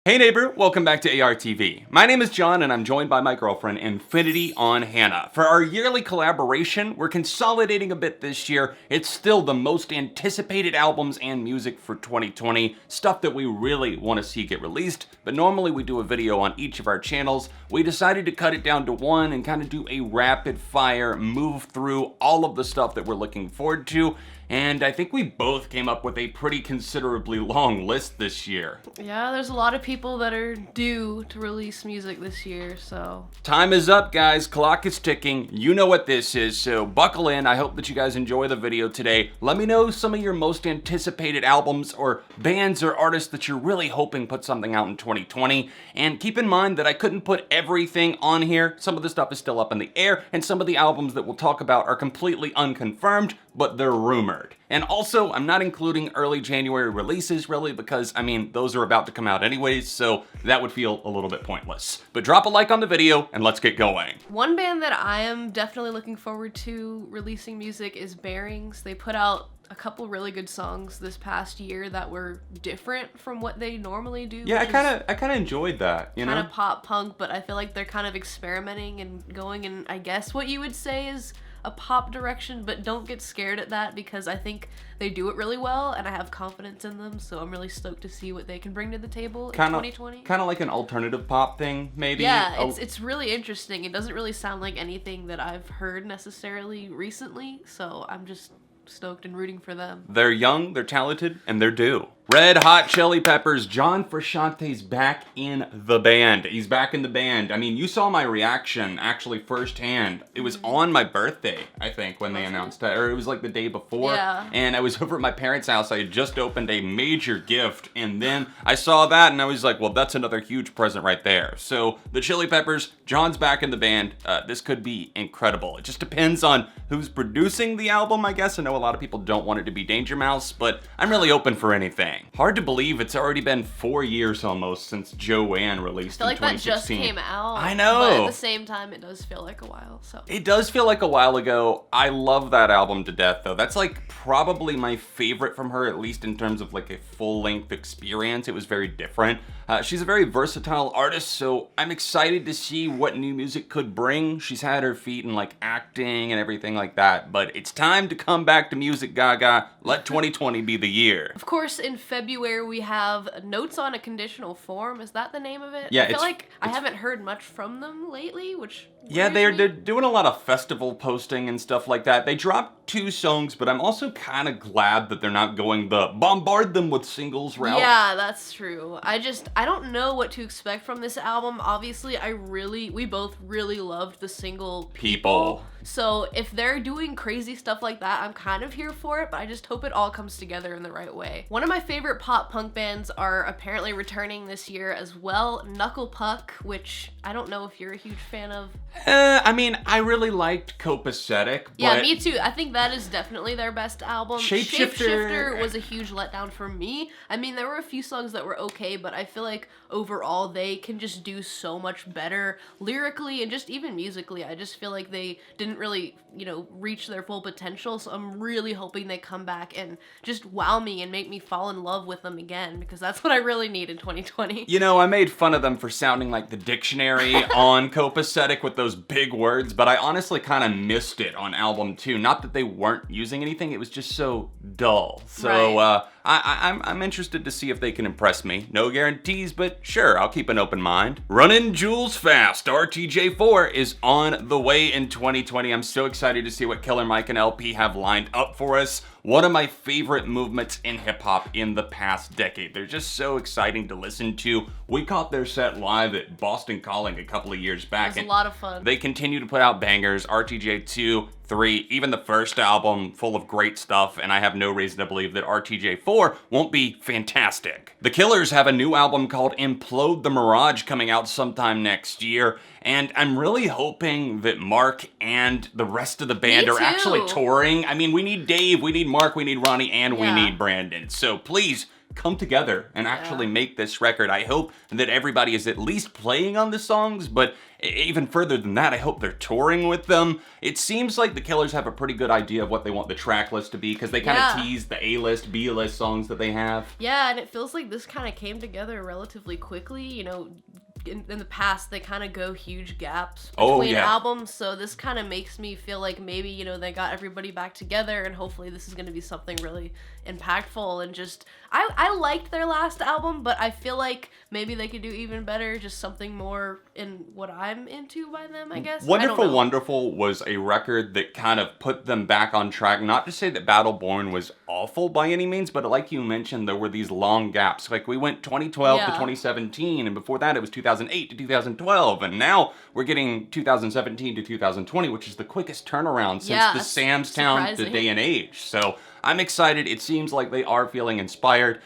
Hey neighbor, welcome back to ARTV. My name is John and I'm joined by my girlfriend Infinity on Hannah. For our yearly collaboration, we're consolidating a bit this year. It's still the most anticipated albums and music for 2020, stuff that we really want to see get released, but normally we do a video on each of our channels. We decided to cut it down to one and kind of do a rapid fire move through all of the stuff that we're looking forward to. And I think we both came up with a pretty considerably long list this year. Yeah, there's a lot of people that are due to release music this year, so. Time is up, guys. Clock is ticking. You know what this is, so buckle in. I hope that you guys enjoy the video today. Let me know some of your most anticipated albums or bands or artists that you're really hoping put something out in 2020. And keep in mind that I couldn't put everything on here. Some of the stuff is still up in the air, and some of the albums that we'll talk about are completely unconfirmed, but they're rumored. And also, I'm not including early January releases really because, I mean, those are about to come out anyways, so that would feel a little bit pointless. But drop a like on the video and let's get going. One band that I am definitely looking forward to releasing music is Bearings. They put out a couple really good songs this past year that were different from what they normally do. Yeah, I kind of enjoyed that, you know? Kind of pop punk, but I feel like they're kind of experimenting and going in, I guess what you would say is a pop direction, but don't get scared at that because I think they do it really well and I have confidence in them, so I'm really stoked to see what they can bring to the table in 2020. Kind of like an alternative pop thing, maybe? Yeah, it's really interesting. It doesn't really sound like anything that I've heard necessarily recently, so I'm just stoked and rooting for them. They're young, they're talented, and they're due. Red Hot Chili Peppers, John Frusciante's back in the band. He's back in the band. I mean, you saw my reaction actually firsthand. It was on my birthday, I think, when they announced it, or it was like the day before. Yeah. And I was over at my parents' house. I had just opened a major gift, and then I saw that, and I was like, well, that's another huge present right there. So the Chili Peppers, John's back in the band. This could be incredible. It just depends on who's producing the album, I guess. I know a lot of people don't want it to be Danger Mouse, but I'm really open for anything. Hard to believe it's already been 4 years almost since Joanne released in 2016. I feel like that just came out. I know. But at the same time, it does feel like a while, so. It does feel like a while ago. I love that album to death, though. That's like probably my favorite from her, at least in terms of like a full-length experience. It was very different. She's a very versatile artist, so I'm excited to see what new music could bring. She's had her feet in like acting and everything like that, but it's time to come back to music, Gaga. Let 2020 be the year. Of course, in February, we have Notes on a Conditional Form. Is that the name of it? Yeah, I feel like I haven't heard much from them lately, which yeah, they're doing a lot of festival posting and stuff like that. They dropped 2 songs, but I'm also kind of glad that they're not going the bombard them with singles route. Yeah, that's true. I don't know what to expect from this album. Obviously, we both really loved the single People. So if they're doing crazy stuff like that, I'm kind of here for it, but I just hope it all comes together in the right way. One of my favorite pop punk bands are apparently returning this year as well, Knuckle Puck, which I don't know if you're a huge fan of. I mean, I really liked Copacetic, but yeah, me too. I think that is definitely their best album. Shapeshifter was a huge letdown for me. I mean, there were a few songs that were okay, but I feel like overall they can just do so much better lyrically and just even musically. I just feel like they didn't really, reach their full potential, so I'm really hoping they come back and just wow me and make me fall in love with them again, because that's what I really need in 2020. I made fun of them for sounding like the dictionary on Copacetic with those big words, but I honestly kind of missed it on album 2. Not that they weren't using anything, it was just so dull. So right. I'm interested to see if they can impress me. No guarantees, but sure, I'll keep an open mind. Running Jewels Fast, RTJ4 is on the way in 2020. I'm so excited to see what Killer Mike and LP have lined up for us. One of my favorite movements in hip-hop in the past decade. They're just so exciting to listen to. We caught their set live at Boston Calling a couple of years back. It was a lot of fun. They continue to put out bangers, RTJ2, 3, even the first album, full of great stuff, and I have no reason to believe that RTJ4 won't be fantastic. The Killers have a new album called Implode the Mirage coming out sometime next year, and I'm really hoping that Mark and the rest of the band are actually touring. I mean, we need Dave, we need Mark, we need Ronnie, and we need Brandon. So please, come together and actually make this record. I hope that everybody is at least playing on the songs, but even further than that, I hope they're touring with them. It seems like the Killers have a pretty good idea of what they want the track list to be, because they kind of tease the A-list, B-list songs that they have. Yeah, and it feels like this kind of came together relatively quickly. You know, in the past, they kind of go huge gaps between albums, so this kind of makes me feel like maybe, you know, they got everybody back together, and hopefully this is going to be something really impactful. And just, I liked their last album, but I feel like maybe they could do even better, just something more in what I'm into by them, I guess. Wonderful Wonderful was a record that kind of put them back on track. Not to say that Battleborn was awful by any means, but like you mentioned, there were these long gaps. Like, we went 2012 to 2017, and before that it was 2008 to 2012, and now we're getting 2017 to 2020, which is the quickest turnaround since the Sam's Town to day and age. So I'm excited. It seems like they are feeling inspired.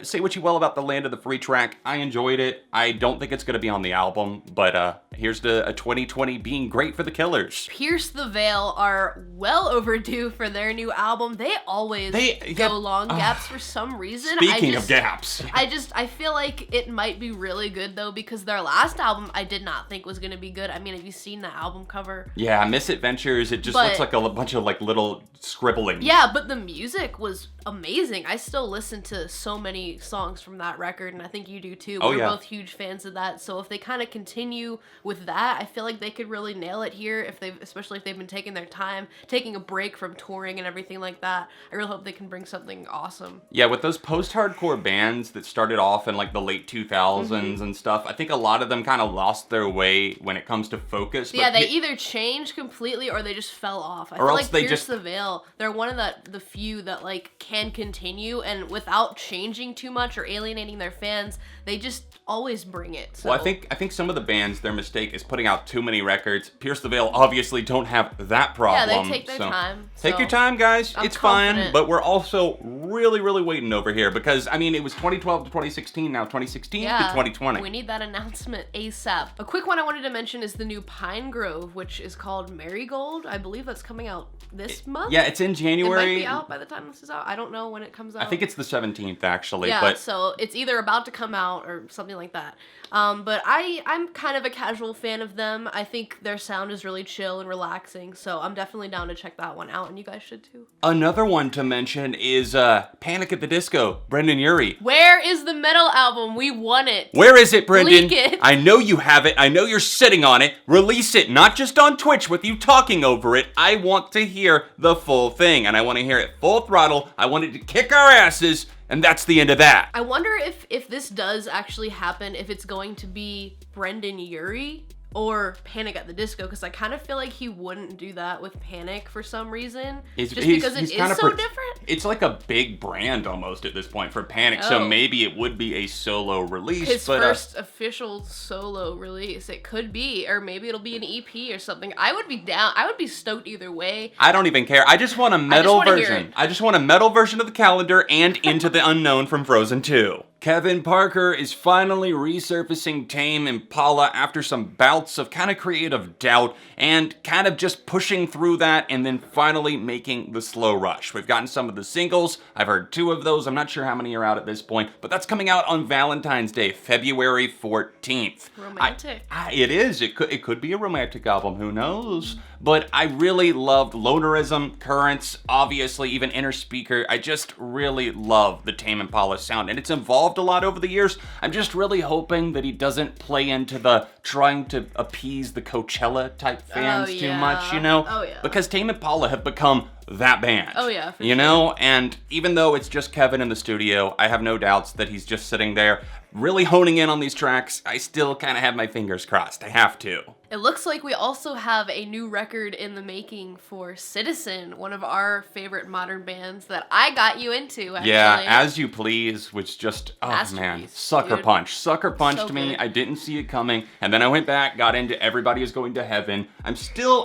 Say what you will about the Land of the Free track. I enjoyed it. I don't think it's going to be on the album, but here's to a 2020 being great for the Killers. Pierce the Veil are well overdue for their new album. They always go long gaps for some reason. Speaking of gaps. I feel like it might be really good, though, because their last album I did not think was going to be good. I mean, have you seen the album cover? Yeah, Misadventures. It just looks like a bunch of like little scribbling. Yeah, but the music was amazing. I still listen to so many songs from that record, and I think you do too. We're both huge fans of that. So if they kind of continue with that, I feel like they could really nail it here, especially if they've been taking their time, taking a break from touring and everything like that. I really hope they can bring something awesome. Yeah, with those post-hardcore bands that started off in like the late 2000s and stuff, I think a lot of them kind of lost their way when it comes to focus. Yeah, they either changed completely or they just fell off. I feel like Pierce the Veil, they're one of the few that like can continue, and without changing too much or alienating their fans, they just always bring it. So. Well, I think some of the bands, their mistake is putting out too many records. Pierce the Veil obviously don't have that problem. Yeah, they take their time. Take your time, guys. It's fine, but we're also really, really waiting over here because, I mean, it was 2012 to 2016, now 2016 to 2020. We need that announcement ASAP. A quick one I wanted to mention is the new Pine Grove, which is called Marigold. I believe that's coming out this month. Yeah, it's in January. It might be out by the time this is out. I don't know when it comes out. I think it's the 17th, actually. Yeah, but so it's either about to come out or something like that. But I'm kind of a casual fan of them. I think their sound is really chill and relaxing, so I'm definitely down to check that one out, and you guys should too. Another one to mention is Panic at the Disco, Brendan Urie. Where is the metal album? We want it. Where is it, Brendan? Leak it. I know you have it. I know you're sitting on it. Release it, not just on Twitch with you talking over it. I want to hear the full thing, and I want to hear it full throttle. I want it to kick our asses. And that's the end of that. I wonder if this does actually happen, if it's going to be Brendan Urie or Panic at the Disco, because I kind of feel like he wouldn't do that with Panic for some reason. Just because it is so different. It's like a big brand almost at this point for Panic, so maybe it would be a solo release. His first official solo release. It could be, or maybe it'll be an EP or something. I would be down. I would be stoked either way. I don't even care. I just want a metal version. I just want a metal version of the calendar and Into the Unknown from Frozen 2. Kevin Parker is finally resurfacing Tame Impala after some bouts of kind of creative doubt and kind of just pushing through that and then finally making the slow rush. We've gotten some of the singles. I've heard 2 of those. I'm not sure how many are out at this point, but that's coming out on Valentine's Day, February 14th. Romantic. It is. It could be a romantic album. Who knows? But I really loved Lonerism, Currents, obviously even Inner Speaker. I just really love the Tame Impala sound, and it's evolved a lot over the years. I'm just really hoping that he doesn't play into the trying to appease the Coachella type fans too much, you know? Oh, yeah. Because Tame Impala have become that band. Oh, yeah, for you know? And even though it's just Kevin in the studio, I have no doubts that he's just sitting there really honing in on these tracks. I still kind of have my fingers crossed. I have to. It looks like we also have a new record in the making for Citizen, one of our favorite modern bands that I got you into, actually. Yeah, As You Please, which just, oh man, sucker punch. Sucker punched me. Good. I didn't see it coming. And then I went back, got into Everybody Is Going to Heaven. I'm still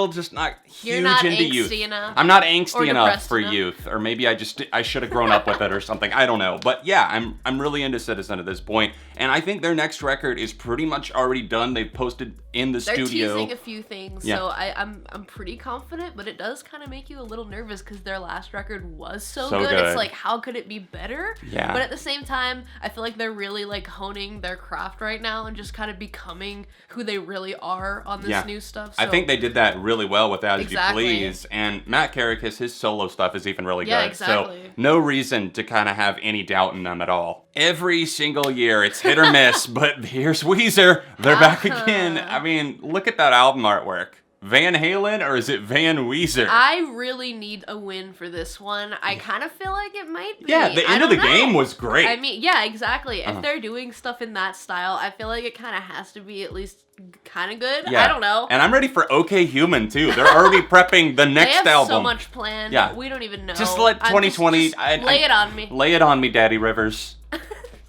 just not huge into youth. Enough. I'm not angsty enough for enough. youth. Or maybe I should have grown up with it or something. I don't know. But yeah, I'm really into Citizen at this point, and I think their next record is pretty much already done. They've posted in the studio. They're teasing a few things, so I'm pretty confident, but it does kind of make you a little nervous because their last record was so good. It's like, how could it be better? Yeah. But at the same time, I feel like they're really like honing their craft right now and just kind of becoming who they really are on this new stuff. So. I think they did that really well with As You Please, and Matt Carrick's, his solo stuff is even really good. Yeah, exactly. So no reason to kind of have any doubt in them at all. Every single year, it's hit or miss, but here's Weezer. They're back again. I mean, look at that album artwork. Van Halen, or is it Van Weezer? I really need a win for this one. I kind of feel like it might be. Yeah, the end of the game was great. I mean, yeah, exactly. If they're doing stuff in that style, I feel like it kind of has to be at least kind of good. Yeah. I don't know. And I'm ready for OK Human, too. They're already prepping the next they have album. so much planned. Yeah. We don't even know. Just let 2020... Just lay it on me. Lay it on me, Daddy Rivers.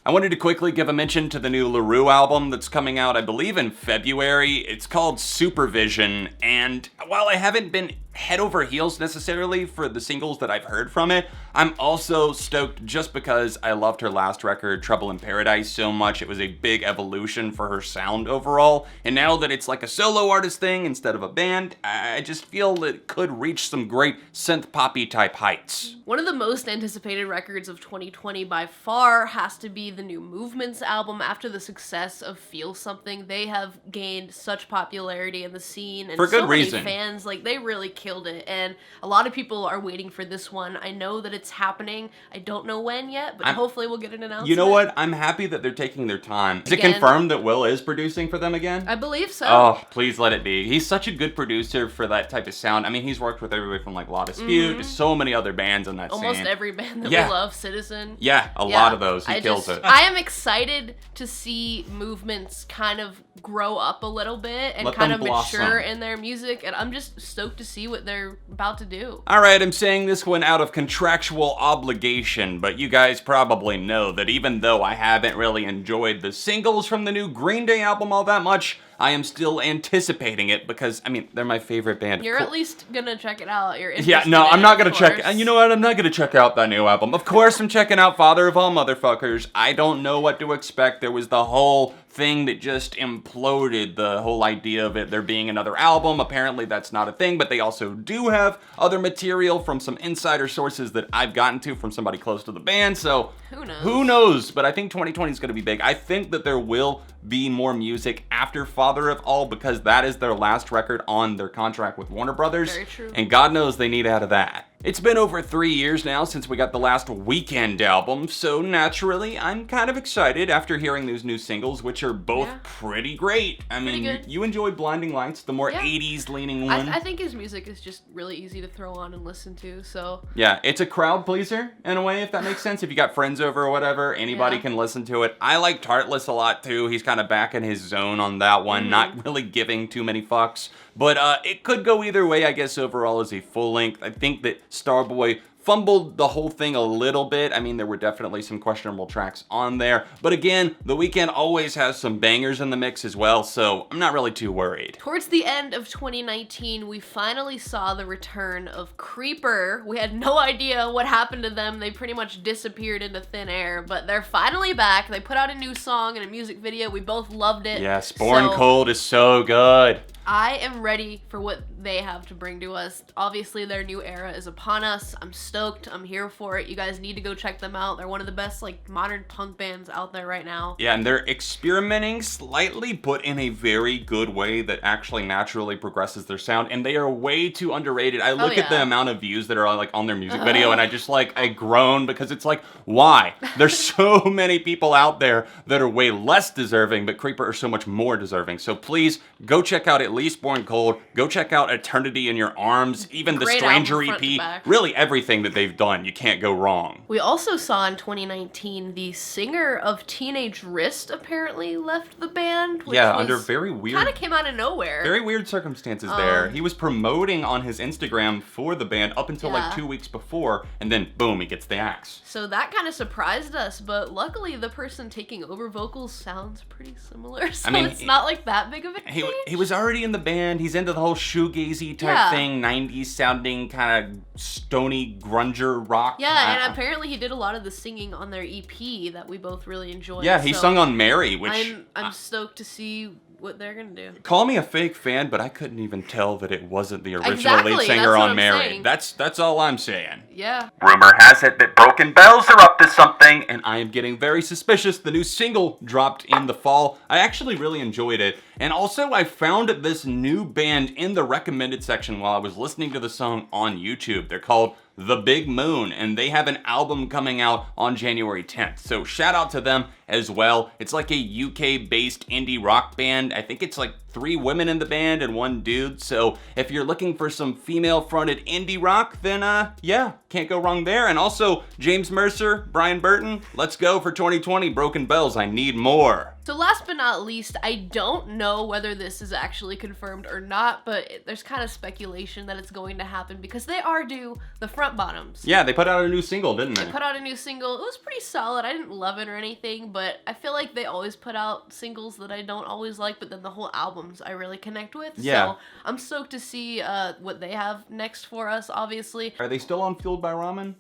I wanted to quickly give a mention to the new LaRue album that's coming out, I believe, in February. It's called Supervision, and while I haven't been head over heels necessarily for the singles that I've heard from it, I'm also stoked just because I loved her last record, Trouble in Paradise, so much. It was a big evolution for her sound overall, and now that it's like a solo artist thing instead of a band, I just feel that it could reach some great synth poppy type heights. One of the most anticipated records of 2020 by far has to be the new Movements album. After the success of Feel Something, they have gained such popularity in the scene, and for good so many reason. Fans, like, they really killed it, and a lot of people are waiting for this one. I know that it's happening. I don't know when yet, but hopefully we'll get an announcement. You know what? I'm happy that they're taking their time. Is it confirmed that Will is producing for them again? I believe so. Oh, please let it be. He's such a good producer for that type of sound. I mean, he's worked with everybody from like La Dispute to so many other bands in that scene. Almost every band that we love, Citizen. Yeah, a lot of those. He kills it. I am excited to see Movements kind of grow up a little bit and kind of mature in their music, and I'm just stoked to see what they're about to do. Alright, I'm saying this one out of contractual obligation, but you guys probably know that even though I haven't really enjoyed the singles from the new Green Day album all that much, I am still anticipating it because, I mean, they're my favorite band. You're at least gonna check it out. You're yeah, no, I'm not gonna check it. You know what? I'm not gonna check out that new album. Of course I'm checking out Father of All Motherfuckers. I don't know what to expect. There was the whole thing that just imploded, the whole idea of it there being another album. Apparently that's not a thing, but they also do have other material from some insider sources that I've gotten to from somebody close to the band, so who knows? Who knows? But I think 2020 is gonna be big. I think that there will be more music after Father of All because that is their last record on their contract with Warner Brothers. Very true. And God knows they need out of that. It's been over 3 years now since we got the last Weekend album, so naturally I'm kind of excited after hearing those new singles, which are both pretty great. I mean, you enjoy Blinding Lights, the more 80s leaning one. I think his music is just really easy to throw on and listen to, so. Yeah, it's a crowd pleaser in a way, if that makes sense. If you got friends over or whatever, anybody can listen to it. I like Tartless a lot too. He's kind of back in his zone on that one, not really giving too many fucks. But it could go either way, I guess, overall as a full length. I think that Starboy fumbled the whole thing a little bit. I mean, there were definitely some questionable tracks on there. But again, The Weeknd always has some bangers in the mix as well, so I'm not really too worried. Towards the end of 2019, we finally saw the return of Creeper. We had no idea what happened to them. They pretty much disappeared into thin air, but they're finally back. They put out a new song and a music video. We both loved it. Yes, Born Cold is so good. I am ready for what they have to bring to us. Obviously, their new era is upon us. I'm stoked. I'm here for it. You guys need to go check them out. They're one of the best, like, modern punk bands out there right now. Yeah, and they're experimenting slightly, but in a very good way that actually naturally progresses their sound, and they are way too underrated. I look at the amount of views that are, like, on their music video, and I just, like, I groan because it's like, why? There's so many people out there that are way less deserving, but Creeper are so much more deserving. So please, go check out at least Born Cold. Go check out Eternity in Your Arms, even the Stranger EP. Really everything that they've done, you can't go wrong. We also saw in 2019 the singer of Teenage Wrist apparently left the band. Which under very weird... kind of came out of nowhere. Very weird circumstances there. He was promoting on his Instagram for the band up until like 2 weeks before, and then boom, he gets the axe. So that kind of surprised us, but luckily the person taking over vocals sounds pretty similar, so I mean, it's not like that big of a change. He was already in the band. He's into the whole shoegazy type thing, 90s sounding kind of stony grunger rock. Yeah, and apparently he did a lot of the singing on their EP that we both really enjoyed. Yeah, he sung on Mary, which I'm stoked to see what they're gonna do. Call me a fake fan, but I couldn't even tell that it wasn't the original lead singer on Mary. That's all I'm saying. Yeah. Rumor has it that Broken Bells are up to something, and I am getting very suspicious. The new single dropped in the fall. I actually really enjoyed it. And also, I found this new band in the recommended section while I was listening to the song on YouTube. They're called The Big Moon, and they have an album coming out on January 10th. So shout out to them as well. It's like a UK-based indie rock band. I think it's like 3 women in the band and 1 dude. So if you're looking for some female-fronted indie rock, then yeah, can't go wrong there. And also, James Mercer, Brian Burton, let's go for 2020. Broken Bells, I need more. So last but not least, I don't know whether this is actually confirmed or not, but there's kind of speculation that it's going to happen because they are due the Front Bottoms. Yeah, they put out a new single, didn't they? They put out a new single. It was pretty solid. I didn't love it or anything, but I feel like they always put out singles that I don't always like, but then the whole albums I really connect with. Yeah. So I'm stoked to see what they have next for us, obviously. Are they still on Fueled by Ramen?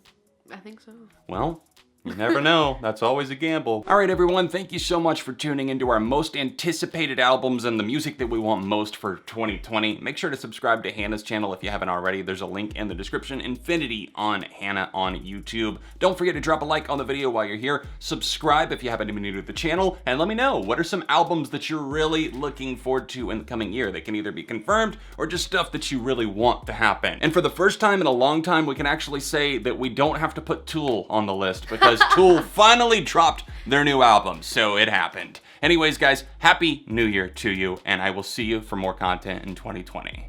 I think so. Well, you never know. That's always a gamble. All right, everyone. Thank you so much for tuning into our most anticipated albums and the music that we want most for 2020. Make sure to subscribe to Hannah's channel if you haven't already. There's a link in the description. Infinity on Hannah on YouTube. Don't forget to drop a like on the video while you're here. Subscribe if you happen to be new to the channel. And let me know, what are some albums that you're really looking forward to in the coming year? They can either be confirmed or just stuff that you really want to happen. And for the first time in a long time, we can actually say that we don't have to put Tool on the list because Tool finally dropped their new album, so it happened. Anyways, guys, Happy New Year to you, and I will see you for more content in 2020.